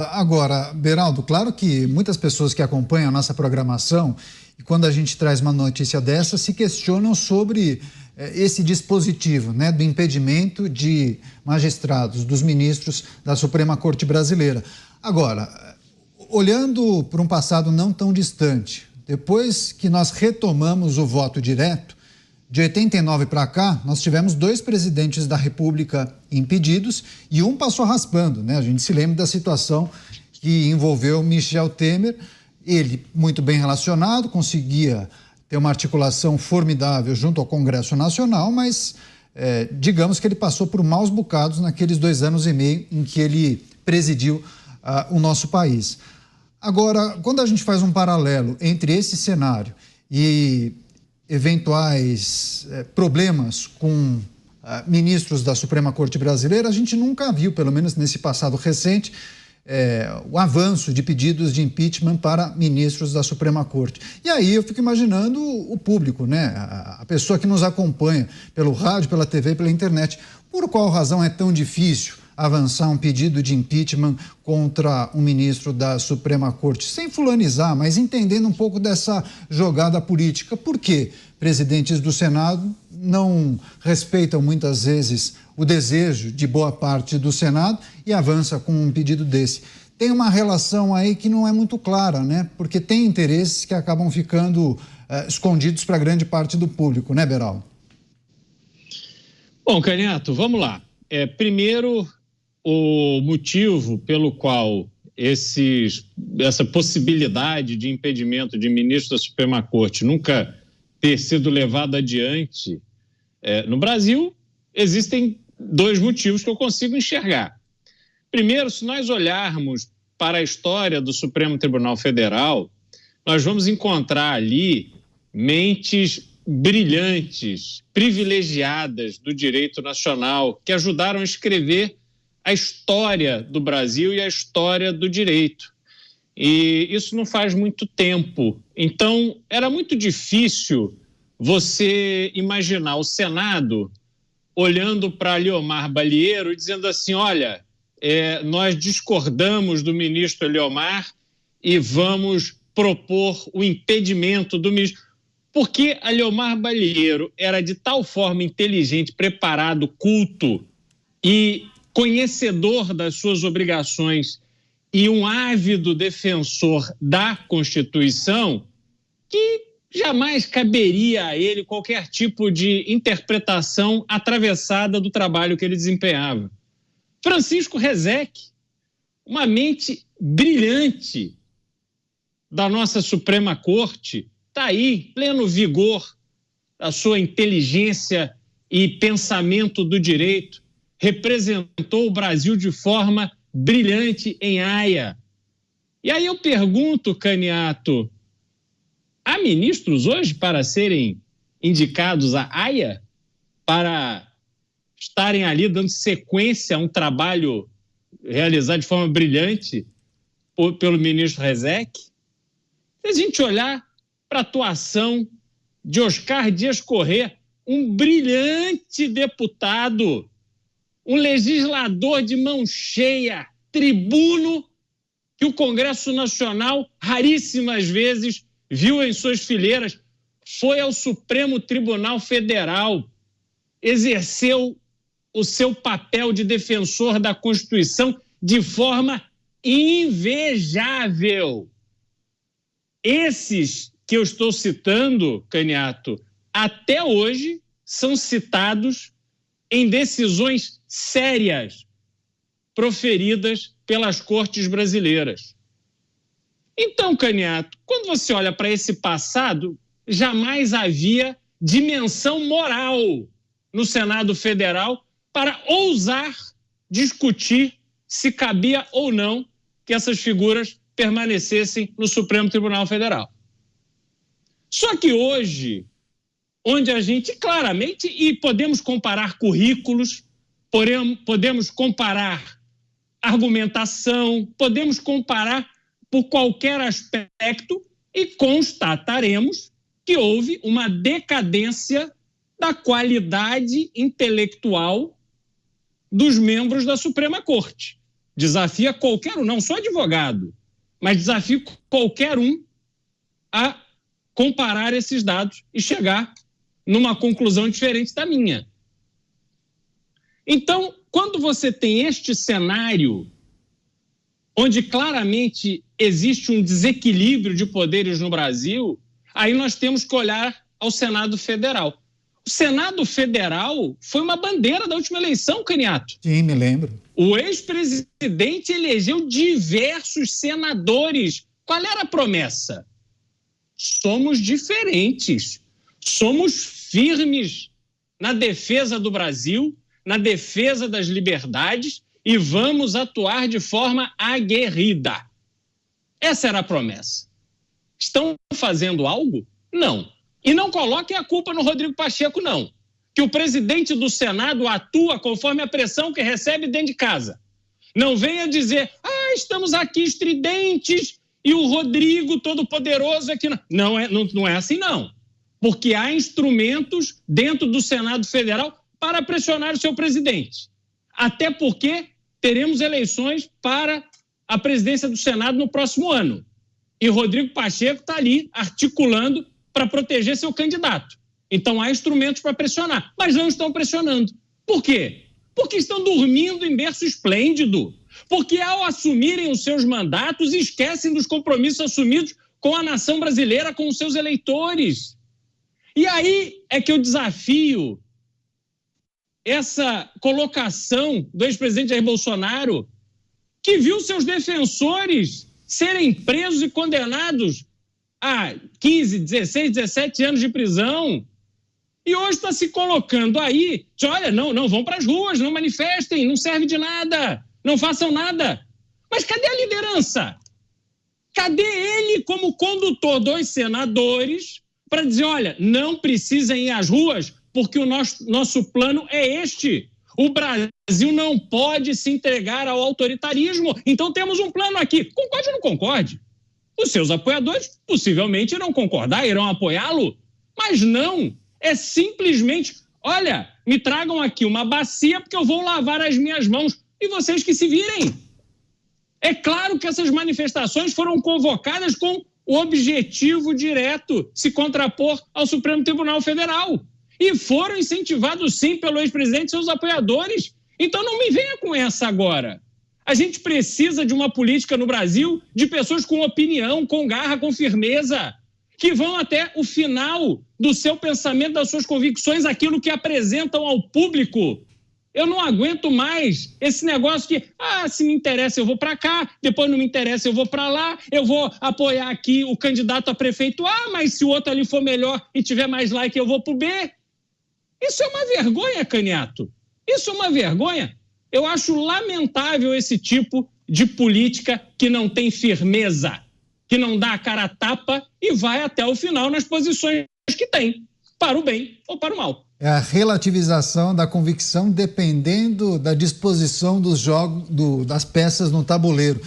Agora, Beraldo, claro que muitas pessoas que acompanham a nossa programação, e quando a gente traz uma notícia dessa, se questionam sobre esse dispositivo, né, do impedimento de magistrados, dos ministros da Suprema Corte Brasileira. Agora, olhando para um passado não tão distante, depois que nós retomamos o voto direto, de 89 para cá, nós tivemos 2 presidentes da República impedidos e um passou raspando, né? A gente se lembra da situação que envolveu Michel Temer. Ele, muito bem relacionado, conseguia ter uma articulação formidável junto ao Congresso Nacional, mas digamos que ele passou por maus bocados naqueles 2 anos e meio em que ele presidiu o nosso país. Agora, quando a gente faz um paralelo entre esse cenário e eventuais problemas com ministros da Suprema Corte Brasileira, a gente nunca viu, pelo menos nesse passado recente, o avanço de pedidos de impeachment para ministros da Suprema Corte. E aí eu fico imaginando o público, né? A pessoa que nos acompanha pelo rádio, pela TV, pela internet. Por qual razão é tão difícil avançar um pedido de impeachment contra um ministro da Suprema Corte, sem fulanizar, mas entendendo um pouco dessa jogada política? Por que presidentes do Senado não respeitam muitas vezes o desejo de boa parte do Senado e avança com um pedido desse? Tem uma relação aí que não é muito clara, né? Porque tem interesses que acabam ficando escondidos para grande parte do público, né, Beraldo? Bom, Canhoto, vamos lá. Primeiro, o motivo pelo qual essa possibilidade de impedimento de ministro da Suprema Corte nunca ter sido levado adiante no Brasil, existem 2 motivos que eu consigo enxergar. Primeiro, se nós olharmos para a história do Supremo Tribunal Federal, nós vamos encontrar ali mentes brilhantes, privilegiadas do direito nacional, que ajudaram a escrever a história do Brasil e a história do direito. E isso não faz muito tempo. Então, era muito difícil você imaginar o Senado olhando para Eliomar Balieiro e dizendo assim, olha, nós discordamos do ministro Eliomar e vamos propor o impedimento do ministro. Porque Eliomar Balieiro era de tal forma inteligente, preparado, culto e conhecedor das suas obrigações e um ávido defensor da Constituição, que jamais caberia a ele qualquer tipo de interpretação atravessada do trabalho que ele desempenhava. Francisco Rezec, uma mente brilhante da nossa Suprema Corte, está aí, pleno vigor da sua inteligência e pensamento do direito, representou o Brasil de forma brilhante em Haia. E aí eu pergunto, Canhoto, há ministros hoje para serem indicados à Haia? Para estarem ali dando sequência a um trabalho realizado de forma brilhante pelo ministro Rezec? Se a gente olhar para a atuação de Oscar Dias Corrêa, um brilhante deputado, um legislador de mão cheia, tribuno, que o Congresso Nacional raríssimas vezes viu em suas fileiras, foi ao Supremo Tribunal Federal, exerceu o seu papel de defensor da Constituição de forma invejável. Esses que eu estou citando, Canhoto, até hoje são citados em decisões sérias proferidas pelas cortes brasileiras. Então, Canhoto, quando você olha para esse passado, jamais havia dimensão moral no Senado Federal para ousar discutir se cabia ou não que essas figuras permanecessem no Supremo Tribunal Federal. Só que hoje, onde a gente claramente, e podemos comparar currículos, podemos comparar argumentação, podemos comparar por qualquer aspecto e constataremos que houve uma decadência da qualidade intelectual dos membros da Suprema Corte, desafia qualquer um, não só advogado, mas desafio qualquer um a comparar esses dados e chegar numa conclusão diferente da minha. Então, quando você tem este cenário, onde claramente existe um desequilíbrio de poderes no Brasil, aí nós temos que olhar ao Senado Federal. O Senado Federal foi uma bandeira da última eleição, Caniato. Sim, me lembro. O ex-presidente elegeu diversos senadores. Qual era a promessa? Somos diferentes, somos firmes na defesa do Brasil, na defesa das liberdades e vamos atuar de forma aguerrida. Essa era a promessa. Estão fazendo algo? Não. E não coloquem a culpa no Rodrigo Pacheco, não. Que o presidente do Senado atua conforme a pressão que recebe dentro de casa. Não venha dizer, estamos aqui estridentes e o Rodrigo Todo-Poderoso aqui. Não é assim, não. Porque há instrumentos dentro do Senado Federal para pressionar o seu presidente. Até porque teremos eleições para a presidência do Senado no próximo ano. E Rodrigo Pacheco está ali articulando para proteger seu candidato. Então há instrumentos para pressionar, mas não estão pressionando. Por quê? Porque estão dormindo em berço esplêndido. Porque ao assumirem os seus mandatos, esquecem dos compromissos assumidos com a nação brasileira, com os seus eleitores. E aí é que eu desafio essa colocação do ex-presidente Jair Bolsonaro, que viu seus defensores serem presos e condenados a 15, 16, 17 anos de prisão. E hoje está se colocando aí, olha, não vão para as ruas, não manifestem, não serve de nada, não façam nada. Mas cadê a liderança? Cadê ele como condutor dos senadores para dizer, olha, não precisam ir às ruas porque o nosso plano é este. O Brasil não pode se entregar ao autoritarismo, então temos um plano aqui. Concorde ou não concorde? Os seus apoiadores possivelmente irão concordar, irão apoiá-lo, mas não. É simplesmente, olha, me tragam aqui uma bacia porque eu vou lavar as minhas mãos e vocês que se virem. É claro que essas manifestações foram convocadas com o objetivo direto, se contrapor ao Supremo Tribunal Federal. E foram incentivados, sim, pelo ex-presidente e seus apoiadores. Então não me venha com essa agora. A gente precisa de uma política no Brasil de pessoas com opinião, com garra, com firmeza, que vão até o final do seu pensamento, das suas convicções, aquilo que apresentam ao público. Eu não aguento mais esse negócio que, se me interessa eu vou para cá, depois não me interessa eu vou para lá, eu vou apoiar aqui o candidato a prefeito A, mas se o outro ali for melhor e tiver mais like eu vou para o B. Isso é uma vergonha, Caniato. Isso é uma vergonha. Eu acho lamentável esse tipo de política que não tem firmeza, que não dá a cara a tapa e vai até o final nas posições que tem, para o bem ou para o mal. É a relativização da convicção dependendo da disposição dos jogos, das peças no tabuleiro.